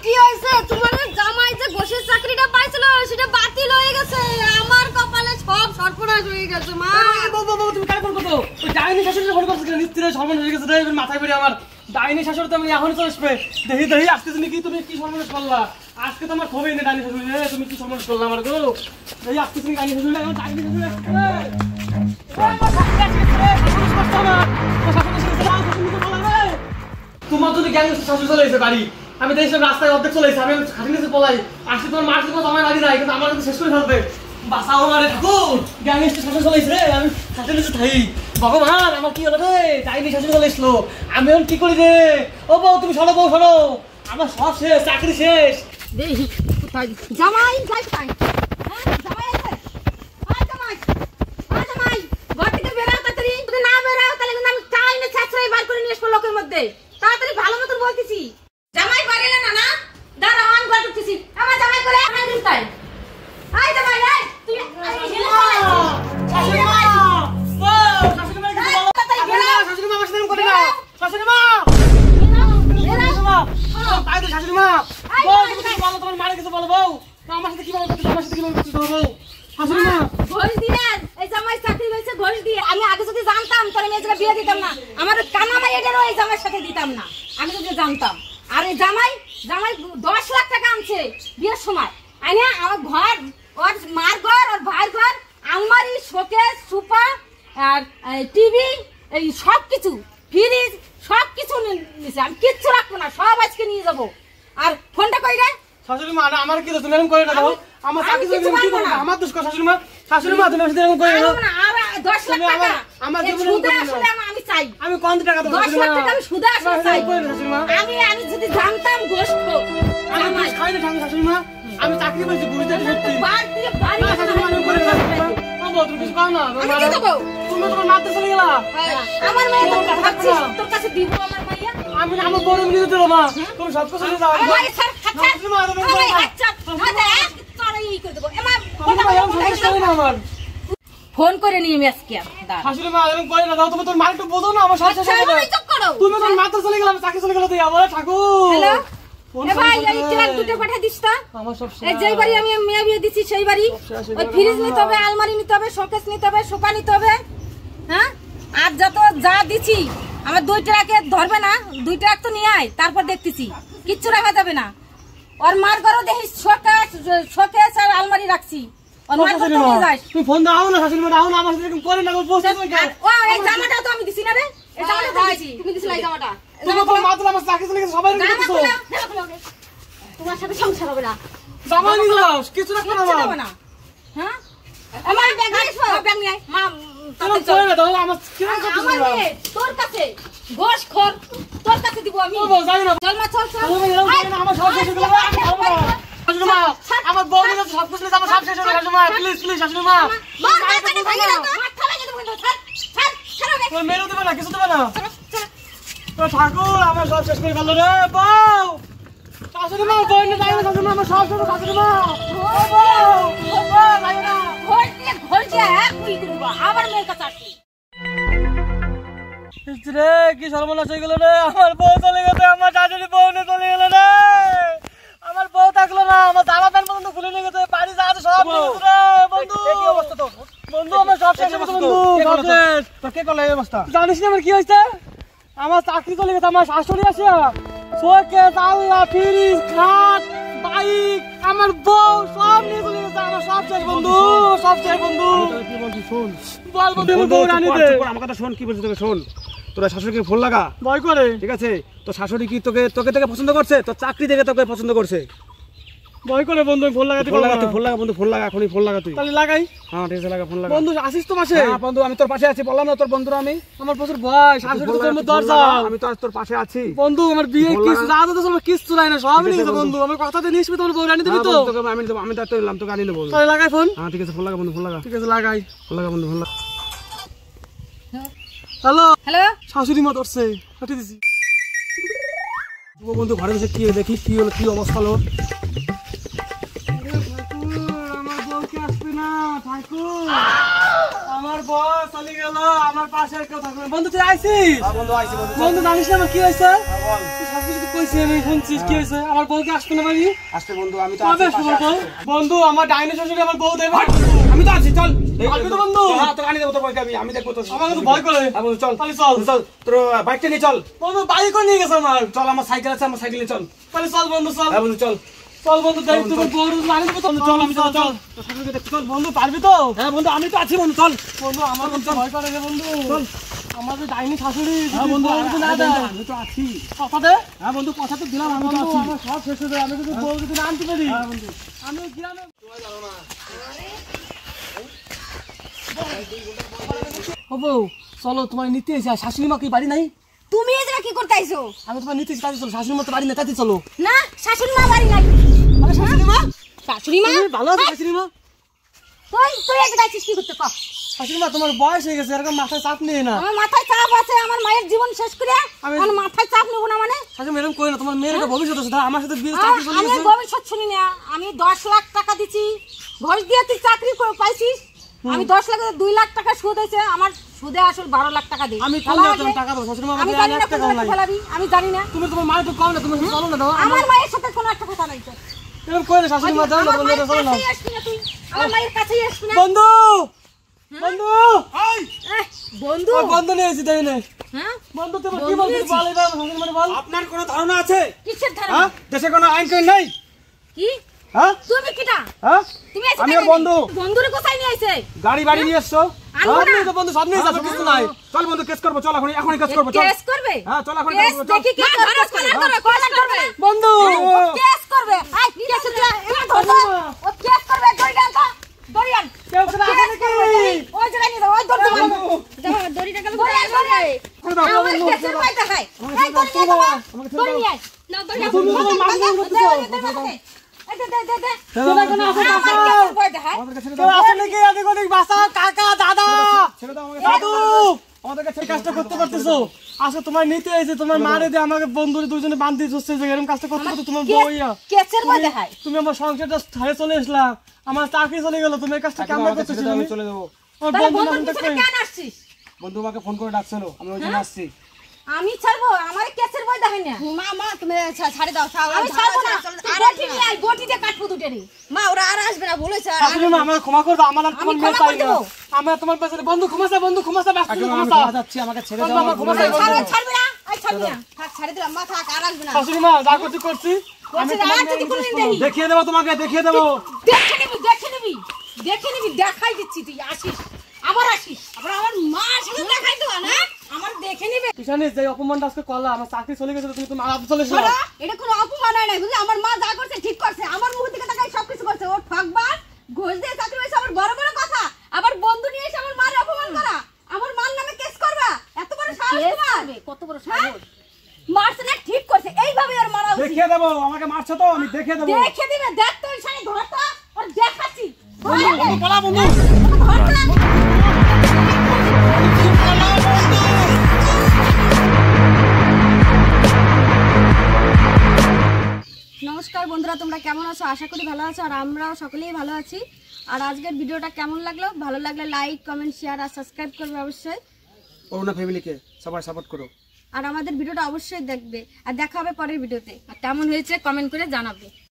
কি হইছে? তোমার জামাই যে গোশের চাকরিটা পাইছিল সেটা বাতিল হয়ে গেছে। আমার কপালে সব সর্বনাশ হয়ে গেছে মা। বাবা তুমি কার ফোন করছো? ওই ডাইনি শাশুড়ি ফোন করছিস নিশ্চিত সর্বনাশ হয়ে গেছে রে। মাথায় পড়ে আমার ডাইনি শাশুড়ি তো আমি এখনই চলে আসবে। দেখি আসতেছ নাকি? তুমি কি সর্বনাশ করলা? আজকে তো আমার খবরই নেই ডাইনি শাশুড়ি রে। তুমি কি সর্বনাশ করলা আমার গো? দেখি আসতেছ নাকি ডাইনি শাশুড়ি? আমার ডাইনি শাশুড়ি আসছে রে। তোমার যদি গ্যাং শাশুড়ি চলে এসে বাড়ি, আমি দেখছিলাম রাস্তায় অর্ধেক চলে এসে, আমি খাটি নিচে পলাই আসলে তোমার মার তোমার আমার বাড়ি নাই, কিন্তু আমার কিন্তু শেষ করে ফেলবে। বাসাও আমারে ঠাকুর গ্যাং শাশুড়ি চলে এসে রে। আমি খাটি নিচে থাই। ভগবান আমার কি হলো রে? ডাইনি শাশুড়ি চলে এসলো। আমি এখন কি করি রে? ও বউ তুমি শোনো, বউ শোনো, আমার সব শেষ, চাকরি শেষ। দেখি কোথায় জামাই কোথায়? জামাই আছে? জামাই জামাই ঘর থেকে বেরাও তাড়াতাড়ি। যদি না বেরাও তাহলে কিন্তু আমি টাইনে ছাছরাই বার করে নিয়ে আসবো লোকের মধ্যে। তাড়াতাড়ি ভালো মতন বলতেছি। জামাই পারেলে না না দাঁড়াও আমি ঘর ঢুকতেছি। আমার জামাই করে আমার ঢুকতাই। আই জামাই আই তুই শাশুড়ি মা শাশুড়ি মা শাশুড়ি মা শাশুড়ি মা শাশুড়ি মা করে না শাশুড়ি মা তাই তো শাশুড়ি মা বউ তুমি বলো, তোমার মারে কিছু বলো বউ। আমার সাথে কি বলো? আমার সাথে কি বলো বউ? শাশুড়ি মা ঘোষ দিয়ে এই জামাই চাকরি হয়েছে ঘোষ দিয়ে। আমি আগে যদি জানতাম তাহলে আমি এজন্য বিয়ে দিতাম না। আমার কানা মাইয়াটারও এই জামাইয়ের সাথে দিতাম না আমি যদি জানতাম। আর এই জামাই 10 লাখ টাকা আনছে বিয়ের সময়। আইনে আমার ঘর, ওর মার ঘর, ওর ভাইয়ের ঘর, আলমারি, শোকেস, সোফা আর টিভি, এই সব কিছু, ফ্রিজ সব কিছু নিছে। আমি কিচ্ছু রাখবো না, সব আজকে নিয়ে যাবো। আর ফোনটা কই রে? শাশুড়ি মা আমার কি দোষ? এরকম করে না দাও। আমার চাকরি চলে গেছে, কি করব? আমার দোষ কর শাশুড়ি মা। শাশুড়ি মা তুমি এরকম করে না। আর 10 লাখ টাকা আমার জীবনে আসলে আমি চাই। আমি কোন টাকা দেব? 10 লাখ টাকা আমি সুদে আসলে চাই। শাশুড়ি মা আমি যদি জানতাম গোশত আমি খাই না শাশুড়ি মা। আমি চাকরি পেয়েছি বুঝতে সত্যি। বাড়ি থেকে বাড়ি শাশুড়ি মা আমি করে না। বাবা তুমি কিছু কর না। আমি কি দেব? তুমি তোমার মারতে চলে গেলা। আমার মেয়ে তো ভাবছিস তোর কাছে দিব আমার মাইয়া। আমি আমার বড় মিলে দিল মা। তুমি সব কিছু নিয়ে যাও। ভাই স্যার শাশুড়ি মা তুমি করে না। আচ্ছা আচ্ছা তোরাই এই করে দেব। এমা আমার ফোন করে নিয়ে আমি আজকে দাঁড়া। শাশুড়ি মা এরকম করে না দাও। তুমি তোর মার একটু বোঝো না। আমার সব শেষ হয়ে যাবে। তুমি তোর মারতে চলে গেলা, আমি চাকরি চলে গেল। তুই আমার ঠাকুর। হ্যালো এ ভাই এই ট্রাক দুটো পাঠা দিস তো। আমার সব শেষ। এই যেই বাড়ি আমি মেয়ে বিয়ে দিছি সেই বাড়ি ওই ফ্রিজ নিতে হবে, আলমারি নিতে হবে, শোকেস নিতে হবে, সোফা নিতে হবে। হ্যাঁ আর যত যা দিছি আমার 2 ট্রাকে ধরবে না। 2 ট্রাক তো নিয়ে আয়, তারপর দেখতেছি কিচ্ছু রাখা যাবে না। ওর মার ঘরও দেখি শোকেস আর আলমারি রাখছি। ওর মার ঘর নিয়ে যাস। তুমি ফোন দাও না শাশুড়ি মা, দাও না। আমার এরকম করে না গো। বসে ও এই জামাটা তো আমি দিছি না রে। এই জামাটা তো দিছি। তুমি দিছিলা এই জামাটা। তুমি তো মাত্র আমার চাকরি চলে গেছে, সবাই রেখেছো। তোমার সাথে সংসার হবে না। জামা নিয়ে যাও, কিছু রাখবে না হবে না। হ্যাঁ আমার ব্যাগ নিয়ে আয়, ব্যাগ নিয়ে আয় মা। তুমি চলে না দাও। আমার কি করতে আমার মেয়ে তোর কাছে গোশ খোর, তোর কাছে দিব আমি। ও বউ জানি না। চল মা চল চল। আমার সব শেষ হয়ে গেল। আমি খাবো না শাশুড়ি মা। আমার বউ নিয়ে সব কিছু নিয়ে আমার সব শেষ হয়ে গেল। শাশুড়ি মা প্লিজ প্লিজ শাশুড়ি মা। মার কাছে ভেঙে দাও। মাথা ভেঙে দেব কিন্তু। ছাড় ছাড় ছাড় রে। তুমি মেরে দেবে না, কিছু দেবে না। চল চল। তো ঠাকুর আমার সব শেষ করে ফেলল রে বউ। শাশুড়ি মা বউ নিয়ে যাই না। শাশুড়ি মা আমার সব শেষ। শাশুড়ি মা ও বউ ও বউ যাই না। ঘর দিয়ে কুই করব আমার মেয়ের কাছে আসি। রে কি সর্বনাশ হয়ে গেল রে। আমার বউ চলে গেছে, আমার শাশুড়ি বউ নিয়ে চলে গেল রে। আমার বউ থাকলো না, আমার জামা প্যান্ট পর্যন্ত খুলে নিয়ে গেছে, বাড়ি যা আছে সব নিয়ে গেছে রে বন্ধু। কি অবস্থা তো বন্ধু? আমার সব শেষ হয়ে গেছে বন্ধু। সব শেষ। তো কে করলো এই অবস্থা? জানিস না আমার কি হয়েছে? আমার চাকরি চলে গেছে। আমার শাশুড়ি আছে শোকে আল্লাহ ফ্রিজ খাট বাইক আমার বউ সব নিয়ে চলে গেছে। আমার সব শেষ বন্ধু, সব শেষ বন্ধু। কি বলছিস শোন। বল বন্ধু বউ রানি দে। আমার কথা শোন, কি বলছিস তোকে শোন। তোরা শাশুড়িকে ফোন লাগা, ভয় করে। ঠিক আছে? তো শাশুড়ি কি তোকে তোকে থেকে পছন্দ করছে? তোর চাকরি দেখে তোকে পছন্দ করছে। ভয় করে বন্ধু ফোন লাগাতে ফোন লাগা, তুই ফোন লাগা বন্ধু, ফোন লাগা এখনই ফোন লাগা তুই। তাহলে লাগাই। হ্যাঁ ঠিক আছে লাগা, ফোন লাগা। বন্ধু আসিস তো পাশে? হ্যাঁ বন্ধু আমি তোর পাশে আছি, বললাম না তোর বন্ধুরা আমি। আমার প্রচুর ভয়, শাশুড়ি তোর মধ্যে দরজা। আমি তো আজ তোর পাশে আছি বন্ধু। আমার বিয়ে কিছু যা তো আমার কিচ্ছু নাই না, সব নিয়ে গেছে বন্ধু। আমার কথাতে নিসবি তোমার বউ রানি দিবি তো? তোকে আমি দেব, আমি দায়িত্ব নিলাম, তোকে আনি নেব। তাহলে লাগাই ফোন। হ্যাঁ ঠিক আছে ফোন লাগা বন্ধু, ফোন লাগা। ঠিক আছে লাগাই। ফোন লাগা বন্ধু, ফোন লাগা। হ্যালো হ্যালো শাশুড়ি মা ধরছে, কাটি দিছি। বন্ধু ঘরে বসে কি দেখি কি হলো, কি অবস্থা হলো। আমার বউ কি আসবে না ঠাকুর? আমার বউ চলে গেল, আমার পাশে কেউ থাকবে না। বন্ধু তুই আইছিস? বন্ধু আইছি বন্ধু। বন্ধু জানিস না আমার কি হয়েছে? বল। তুই সবকিছু কইছি আমি শুনছিস কি হয়েছে আমার বউকে আসতে না পারি আসতে বন্ধু আমি তো কবে আছি তোমার বউ বন্ধু আমার ডাইনি শ্বশুরে আমার বউ দেবে আমি তো আছি চল আসবি তো বন্ধু? হ্যাঁ তো আনি দেবো তো বলকে আমি দেখবো তো আমাকে তো ভয় করে হ্যাঁ বন্ধু চল তাহলে চল চল তোর বাইকটা নিয়ে চল বন্ধু বাইক করে নিয়ে গেছে আমার চল আমার সাইকেল আছে আমার সাইকেলে চল তাহলে চল বন্ধু চল হ্যাঁ বন্ধু চল চল বন্ধু দেখ তোমার বউ আনি দেবো তো চল আমি চল চল চল বন্ধু পারবি তো হ্যাঁ বন্ধু আমি তো আছি বন্ধু চল বন্ধু আমার তো ভয় করে রে বন্ধু চল আমাদের ডাইনি শাশুড়ি হ্যাঁ বন্ধু না দেয় আমি তো আছি কথা দে হ্যাঁ বন্ধু কথা তো দিলাম আমি তো বন্ধু আছি আমার সব শেষ হয়ে যাবে আমি যদি বউ যদি না আনতে পারি হ্যাঁ বন্ধু আমি গ্রামে ও বউ চলো তোমার নিতে এসে শাশুড়ি মা কি বাড়ি নাই তুমি এই জায়গা কি করতে আইছো? আমি তোমার নিতে এসে তাই চলো শাশুড়ি মা তো বাড়ি নাই তাই চলো না, শাশুড়ি মা বাড়ি নাই। আরে শাশুড়ি মা শাশুড়ি মা? তুমি ভালো আছো শাশুড়ি মা তুই এই জায়গায় আছিস কি করতে কর? শাশুড়ি মা তোমার বয়স হয়ে গেছে এরকম মাথায় চাপ নেই না আমার মাথায় চাপ আছে, আমার মায়ের জীবন শেষ করে আমার মাথায় চাপ নেবো না মানে? শাশুড়ি এরকম কই না তোমার মেয়ের একটা ভবিষ্যৎ আছে আমার সাথে বিয়ে আ, চাকরি চলে আমি গেছে ভবিষ্যৎ শুনি না। আমি 10 লাখ টাকা দিছি, ঘর দিয়ে তুই চাকরি পাইছিস। আমি 10 লাখ 2 লাখ টাকা সুদ হয়েছে, আমার সুদে আসল 12 লাখ টাকা দিই। আমি কোন দিলাম টাকা দাও শাশুড়ি মা আমি আমাকে জানি না 1 টাকা কোন নাই ফেলাবি, আমি জানি না। তুমি তোমার মায়ের তো কম না তুমি চলো না দাও আমার মায়ের সাথে কোনো একটা কথা নাই তো। এরকম কই না শাশুড়ি মা দাও না আমার বন্ধু মায়ের চলো না কাছেই আসবি না তুই, আমার মায়ের কাছেই আসবি না। বন্ধু বন্ধু এহ, বন্ধু বন্ধু নিয়ে এসেছি তাই না হ্যাঁ বন্ধু তুমি কি বলছিস বল এবার শাশুড়ি মা বল আপনার কোনো ধারণা আছে কিসের ধারণা? হ্যাঁ দেশে কোনো আইন কানুন নেই কি হ্যাঁ তুমি কিটা? হ্যাঁ তুমি আইছো আমি কেন? ওর বন্ধু। বন্ধুরে কোথায় নিয়ে আইছে? গাড়ি বাড়ি নিয়ে এসছো আনবো সব না। নিয়ে তো বন্ধু সব নিয়ে যাবে কিছু নাই চল বন্ধু কেস করবো চল এখনই কেস করবো চল কেস করবে? হ্যাঁ চল এখনই কেস কেস করবো চল দেখি কি করবে? কেস করবে। বন্ধু কেস করবে। আই কেস দিলা এমন ধরবা। ও কেস করবে দড়িটা আনতো। দড়িয়ান। কেউ করে আসে নাকি ওই জায়গায় নিয়ে যাও, ওই দড়িটা মারবো। যাও দড়িটা গেল। দড়িয়ান দড়িয়ান। ছেড়ে দাও, আমার কেসের ভয় দেখায়। এই দড়ি নিয়ে যাও। দড়ি নিয়ে আয়। না দড়ি তুমি তো মারবো করতেছো এই দে দে দে দে। সেটা কোনো আসে আমার কেসের ভয় দেখায়। আমাদেরকে ছেড়ে কেউ দাও আসে নাকি এদিক ওদিক বাসা কাকা দাদা ছেড়ে দাও আমাকে দাদু আমাদেরকে এই কাজটা করতে পারতেছো আজকে তোমার নিতে এসে তোমার মারে দিয়ে আমাকে বন্ধুরে দুজনে বান্ধি ধরছে যে এরকম কাজটা করতে করতে তোমার বইয়া কেসের ভয় দেখায়। তুমি আমার সংসারটা ছাড়ে চলে আসলা আমার চাকরি চলে গেল তুমি এই কাজটা কেমন আমাকে ছেড়ে করতেছো দাও, তুমি আমি চলে যাবো আমার তাহলে বন্ধু বন্ধুর নামটা পিছনে কই? কেন আসছিস? বন্ধু আমাকে ফোন করে ডাকছিল আমি ওই জন্য আসছি আমি ছাড়বো, আমার কেসের ভয় দেখেন না। মা মা তুমি ছাড়ে দাও আমি ছাড়বো না। তুই বটি নিয়ে আয়, বটি দিয়ে কাটবো দুটো রে। মা ওরা আর আসবে না বলেছে শাশুড়ি মা আমাকে ক্ষমা করে দাও আমার আর তোমার আমি মেয়ে ক্ষমা চাই করে না দেবো। আমার তোমার পেছনে বন্ধু ক্ষমাসা ব্যস্ত কাকিমা, আমি ক্ষমাসা ক্ষমা চাচ্ছি আমাকে ছেড়ে বন্ধু, দাও আমার ক্ষমা চাই, বন্ধু। বন্ধু। ছাড়বি না? আই ছাড়বি না। থাক ছাড়ে দিলাম মা থাক আর আসবে না শাশুড়ি মা যা করছি করছি আমি বলছি, তোমার আর যদি মেয়ের কোনোদিন জিনিস দেখি। দেখিয়ে দেবো তোমাকে দেখিয়ে দেবো দেখে নিবি, দেখে নিবি, দেখে নিবি, দেখাই দিচ্ছি তুই আসিস, আবার আসিস, আবার আমার মার সাথে দেখাই দেবো না, আমার দেখে নিবে। কিষানি যে অপমানটা আজকে করলা আমার চাকরি চলে গেছে তুমি তোমার আলাদা চলে এসো শোনো, এটা কোনো অপমান হয় না বুঝলি আমার মা যা করছে ঠিক করছে আমার মুখ থেকে তাকাই সবকিছু করছে ও ঠকবার ঘুষ দিয়ে চাকরি হয়েছে আমার বড় বড় কথা আবার বন্ধু নিয়ে এসে আমার মার অপমান করা আমার মার নামে কেস করবা এত বড় সাহস কেস তোমার করবে, কত বড় হ্যাঁ? সাহস। মারছে না ঠিক করছে এইভাবে আর মারা উচিত দেখিয়ে দেবো আমাকে মারছো তো আমি দেখিয়ে দেবো দেখে দিবে, দেখ তো ওই সামনে ধরতো, ওর দেখাচ্ছি। পালা বন্ধু নমস্কার বন্ধুরা তোমরা কেমন আছো আশা করি ভালো আছো আর আমরাও সকলেই ভালো আছি আর আজকের ভিডিওটা কেমন লাগলো ভালো লাগলে লাইক কমেন্ট শেয়ার আর সাবস্ক্রাইব করবে অবশ্যই অরুণা ফ্যামিলিকে সবাই সাপোর্ট করো আর আমাদের ভিডিওটা অবশ্যই দেখবে আর দেখা হবে পরের ভিডিওতে আর কেমন হয়েছে কমেন্ট করে জানাবে।